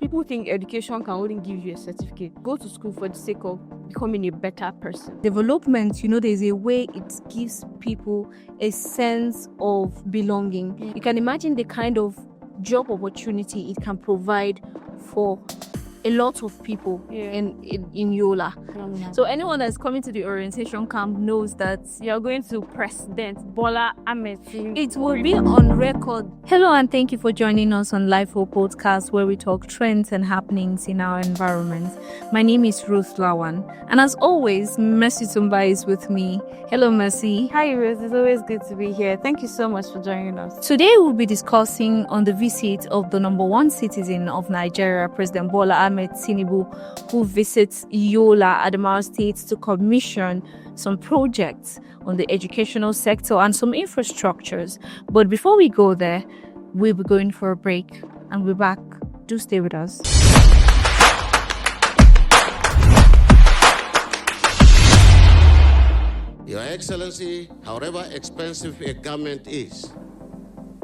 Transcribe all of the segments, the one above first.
People think education can only give you a certificate. Go to school for the sake of becoming a better person. Development, there's a way it gives people a sense of belonging. You can imagine the kind of job opportunity it can provide for a lot of people in Yola. So anyone that's coming to the orientation camp knows that you're going to President Bola Ahmed Tinubu. It will be on record. Hello and thank you for joining us on Life Hope Podcast, where we talk trends and happenings in our environment. My name is Ruth Lawan, and as always, Mercy Tumba is with me. Hello, Mercy. Hi, Ruth. It's always good to be here. Thank you so much for joining us. Today, we'll be discussing on the visit of the number one citizen of Nigeria, President Bola Ahmed Tinubu, who visits Yola, Adamawa State, to commission some projects on the educational sector and some infrastructures. But before we go there, we'll be going for a break and we're back. Do stay with us. Your Excellency, however expensive a garment is,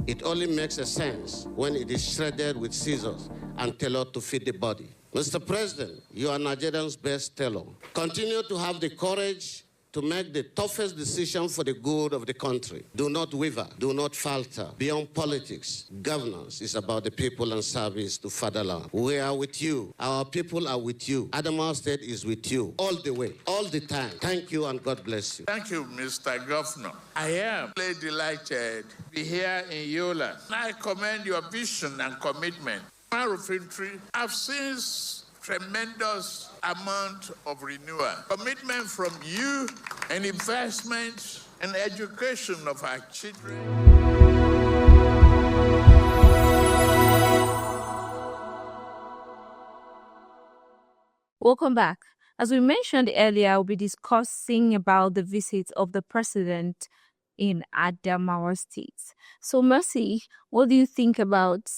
it only makes a sense when it is shredded with scissors and tailored to fit the body. Mr. President, you are Nigerians' best tailor. Continue to have the courage to make the toughest decision for the good of the country. Do not waver, do not falter. Beyond politics, governance is about the people and service to fatherland. We are with you. Our people are with you. Adamawa State is with you all the way, all the time. Thank you and God bless you. Thank you, Mr. Governor. I am really delighted to be here in Yola. I commend your vision and commitment. Our infantry have seen tremendous amount of renewal, commitment from you, and investment in education of our children. Welcome back. As we mentioned earlier, we'll be discussing about the visit of the president in Adamawa State. So, Mercy, what do you think about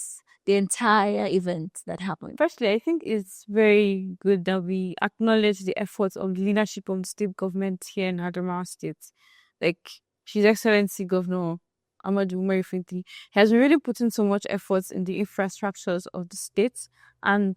the entire event that happened? Firstly, I think it's very good that we acknowledge the efforts of the leadership of the state government here in Adamawa State. Like His Excellency Governor Ahmed Tinubu has been really putting so much efforts in the infrastructures of the state, and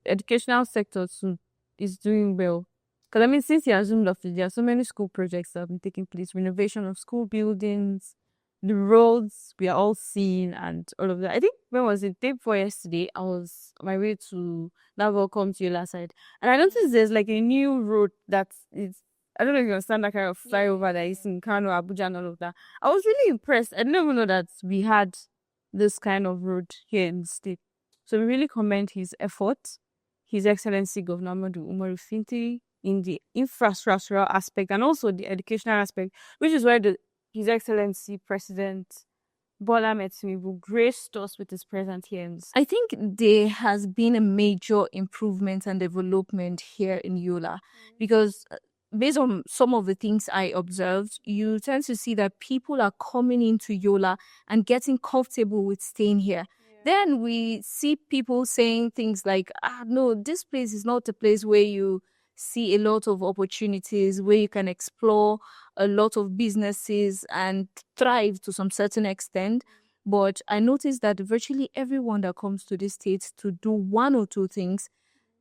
educational sector too is doing well. Because since he assumed office, there are so many school projects that have been taking place, renovation of school buildings, the roads we are all seeing, and all of that. I think, when was it? Day before yesterday, I was on my way to that welcome to Yola side, and I noticed there's like a new road that is, I don't know if you understand, that kind of flyover that is in Kano, Abuja, and all of that. I was really impressed. I didn't even know that we had this kind of road here in the state. So we really commend his efforts, His Excellency Governor Umaru in the infrastructural aspect and also the educational aspect, which is where His Excellency President Bola Ahmed Tinubu graced us with his presence here. I think there has been a major improvement and development here in Yola because based on some of the things I observed, you tend to see that people are coming into Yola and getting comfortable with staying here. Then we see people saying things like, no, this place is not a place where you see a lot of opportunities, where you can explore a lot of businesses and thrive to some certain extent. But I noticed that virtually everyone that comes to this state to do one or two things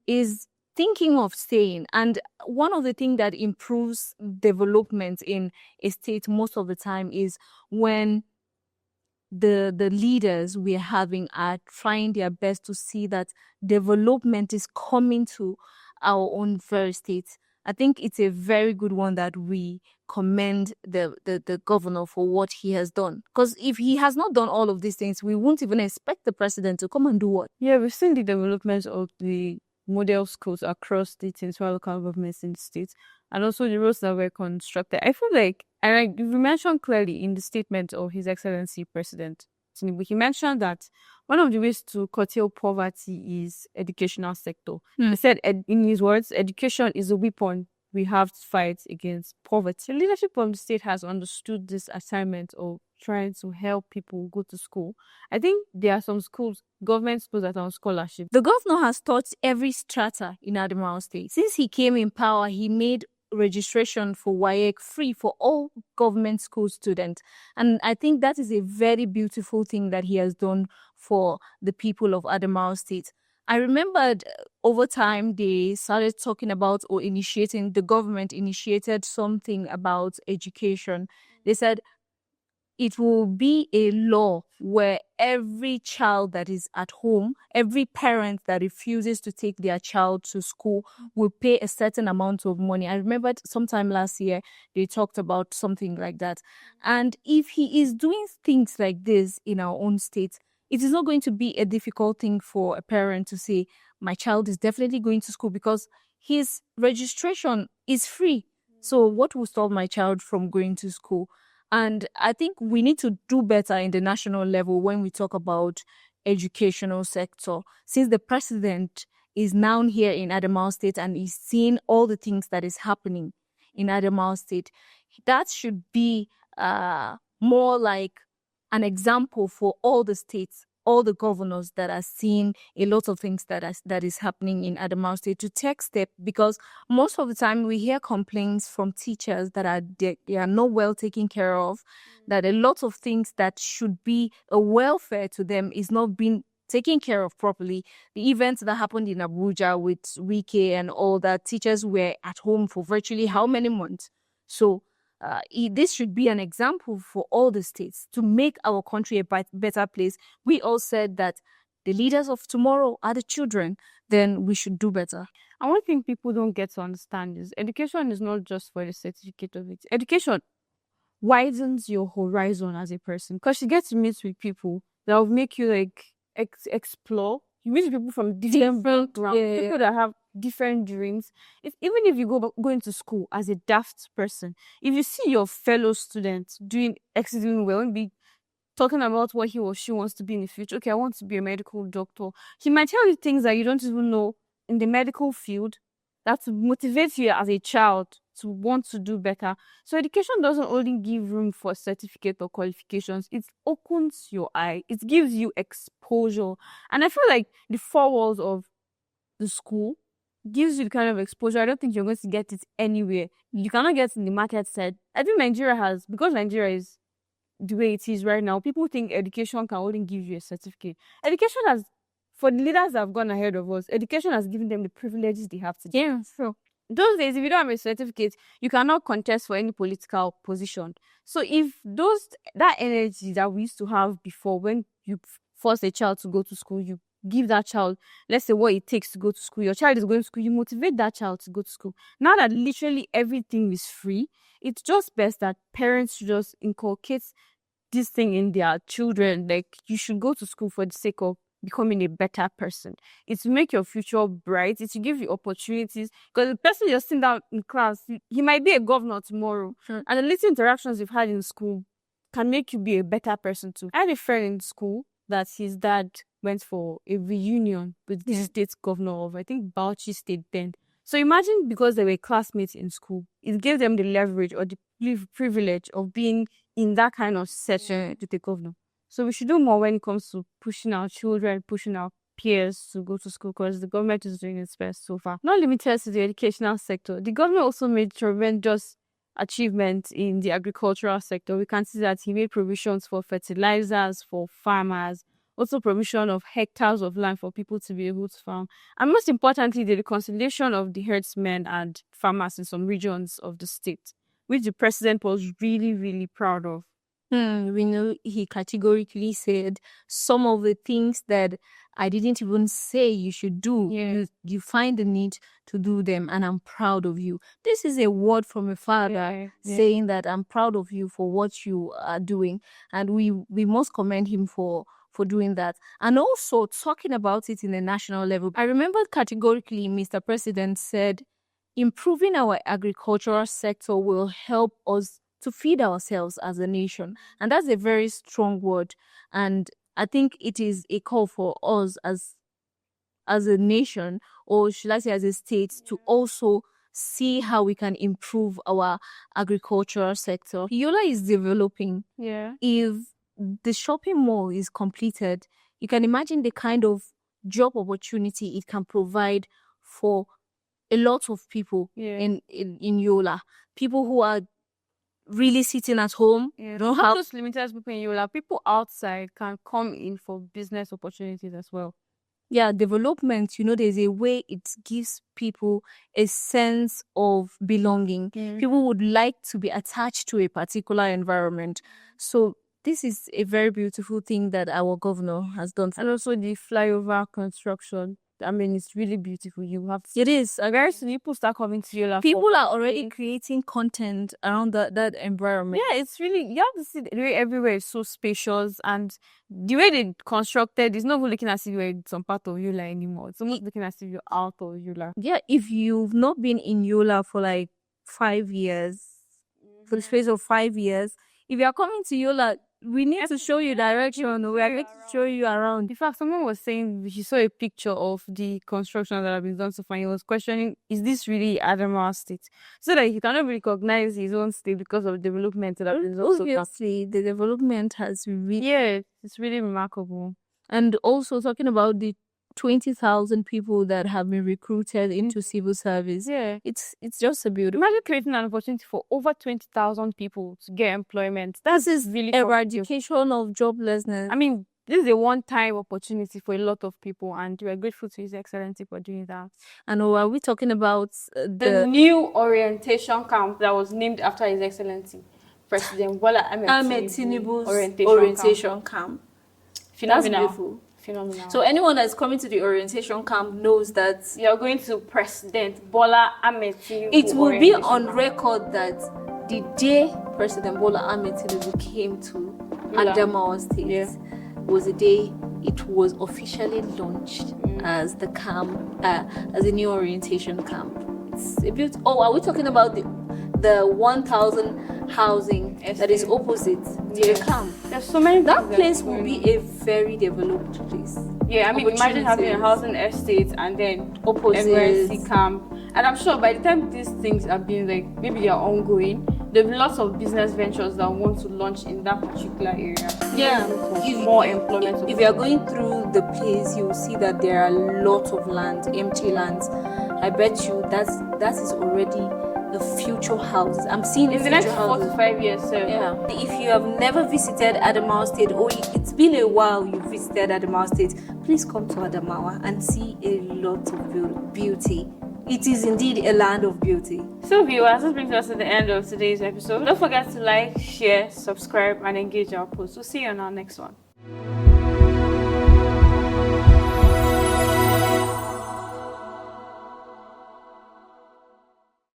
is thinking of staying. And one of the things that improves development in a state most of the time is when the leaders we're having are trying their best to see that development is coming to our own very state. I think it's a very good one that we commend the governor for what he has done. Because if he has not done all of these things, we won't even expect the president to come and do what? Yeah, we've seen the development of the model schools across states and local governments in the states, and also the roads that were constructed. I feel like, and you mentioned clearly in the statement of His Excellency President Tinubu, he mentioned that one of the ways to curtail poverty is educational sector. He said, in his words, education is a weapon we have to fight against poverty. The leadership of the state has understood this assignment of trying to help people go to school. I think there are some schools, government schools, that are on scholarship. The governor has taught every strata in Adamawa State. Since he came in power, he made registration for WAEC free for all government school students. And I think that is a very beautiful thing that he has done for the people of Adamawa State. I remembered over time they started talking about or initiating, the government initiated something about education. They said it will be a law where every child that is at home, every parent that refuses to take their child to school will pay a certain amount of money. I remember sometime last year they talked about something like that. And if he is doing things like this in our own state, it is not going to be a difficult thing for a parent to say, my child is definitely going to school because his registration is free. So what will stop my child from going to school? And I think we need to do better in the national level when we talk about educational sector. Since the president is now here in Adamawa State and is seeing all the things that is happening in Adamawa State, that should be more like an example for all the states, all the governors that are seeing a lot of things that is happening in Adamawa State to take step, because most of the time we hear complaints from teachers that they are not well taken care of, that a lot of things that should be a welfare to them is not being taken care of properly. The events that happened in Abuja with Wike and all that, teachers were at home for virtually how many months? So this should be an example for all the states to make our country a better place. We all said that the leaders of tomorrow are the children, then we should do better. And one thing people don't get to understand is education is not just for the certificate of it. Education widens your horizon as a person, because you get to meet with people that will make you like explore. You meet people from different backgrounds, people that have different dreams. Even if you go into school as a daft person, if you see your fellow students doing exceedingly well and be talking about what he or she wants to be in the future, okay, I want to be a medical doctor, he might tell you things that you don't even know in the medical field that motivates you as a child to want to do better. So education doesn't only give room for certificate or qualifications, it opens your eye, it gives you exposure. And I feel like the four walls of the school gives you the kind of exposure I don't think you're going to get it anywhere. You cannot get in the market side. I think Nigeria has, because Nigeria is the way it is right now, people think education can only give you a certificate. Education has, for the leaders that have gone ahead of us, education has given them the privileges they have today. Yeah, sure. Those days, if you don't have a certificate, you cannot contest for any political position. So if that energy that we used to have before, when you force a child to go to school, you give that child, let's say, what it takes to go to school. Your child is going to school, you motivate that child to go to school. Now that literally everything is free, it's just best that parents should just inculcate this thing in their children. Like, you should go to school for the sake of becoming a better person. It's to make your future bright. It's to give you opportunities. Because the person you're sitting down in class, he might be a governor tomorrow. Sure. And the little interactions you've had in school can make you be a better person too. I had a friend in school that his dad went for a reunion with the state governor of, I think, Bauchi State then. So imagine, because they were classmates in school, it gave them the leverage or the privilege of being in that kind of session with the governor. So we should do more when it comes to pushing our children, pushing our peers to go to school, because the government is doing its best so far. Not limited to the educational sector, the government also made tremendous achievements in the agricultural sector. We can see that he made provisions for fertilizers for farmers, also provision of hectares of land for people to be able to farm, and most importantly, the reconciliation of the herdsmen and farmers in some regions of the state, which the president was really, really proud of. We know he categorically said some of the things that I didn't even say you should do. Yeah. You find the need to do them, and I'm proud of you. This is a word from a father saying that I'm proud of you for what you are doing, and we must commend him for doing that. And also talking about it in the national level. I remember categorically Mr. President said improving our agricultural sector will help us to feed ourselves as a nation. And that's a very strong word. And I think it is a call for us as a nation, or should I say as a state, to also see how we can improve our agricultural sector. Yola is developing. Yeah. If the shopping mall is completed, you can imagine the kind of job opportunity it can provide for a lot of people in Yola. People who are really sitting at home. Not just limited people in Yola, people outside can come in for business opportunities as well. development, there's a way it gives people a sense of belonging. People would like to be attached to a particular environment. So this is a very beautiful thing that our governor has done. And also the flyover construction. I mean, it's really beautiful. You have It is. very soon people start coming to Yola. People are already creating content around that environment. Yeah, it's really, you have to see the way everywhere is so spacious, and the way they constructed is not even looking as if you're in some part of Yola anymore. It's almost looking as if you're out of Yola. Yeah, if you've not been in Yola for like 5 years, for the space of 5 years, if you are coming to Yola, we need to show you direction. We are going to show you around. In fact, someone was saying she saw a picture of the construction that have been done so far. He was questioning, is this really Adamawa State? So that he cannot recognize his own state because of development that has been done so far. Obviously, the development has really... Yeah, it's really remarkable. And also talking about the 20,000 people that have been recruited into civil service. Yeah. It's just a beautiful... Imagine creating an opportunity for over 20,000 people to get employment. This is really eradication of joblessness. I mean, this is a one-time opportunity for a lot of people, and we are grateful to His Excellency for doing that. And are we talking about the new orientation camp that was named after His Excellency, President Bola Ahmed Tinubu's orientation camp? Phenomenal. That's beautiful. Phenomenal. So anyone that's coming to the orientation camp knows that you're going to President Bola Ahmed Tinubu. It will be on record that the day President Bola Ahmed Tinubu came to Adamawa State was the day it was officially launched as the camp, as a new orientation camp. It's a beautiful... Oh, are we talking about the 1,000 housing that is opposite the camp? There's so many. That place will be a very developed place. Yeah, I mean, imagine having a housing estate and then opposite camp. And I'm sure by the time these things are being, like, maybe they are ongoing, there'll be lots of business ventures that want to launch in that particular area. Yeah, more employment. If you are going through the place, you will see that there are a lot of land, empty lands. I bet you that is already the future houses. I'm seeing in the next 4 to 5 years, sir. Yeah. If you have never visited Adamawa State, or it's been a while you visited Adamawa State, please come to Adamawa and see a lot of beauty. It is indeed a land of beauty. So viewers, this brings us to the end of today's episode. Don't forget to like, share, subscribe, and engage our posts. We'll see you on our next one.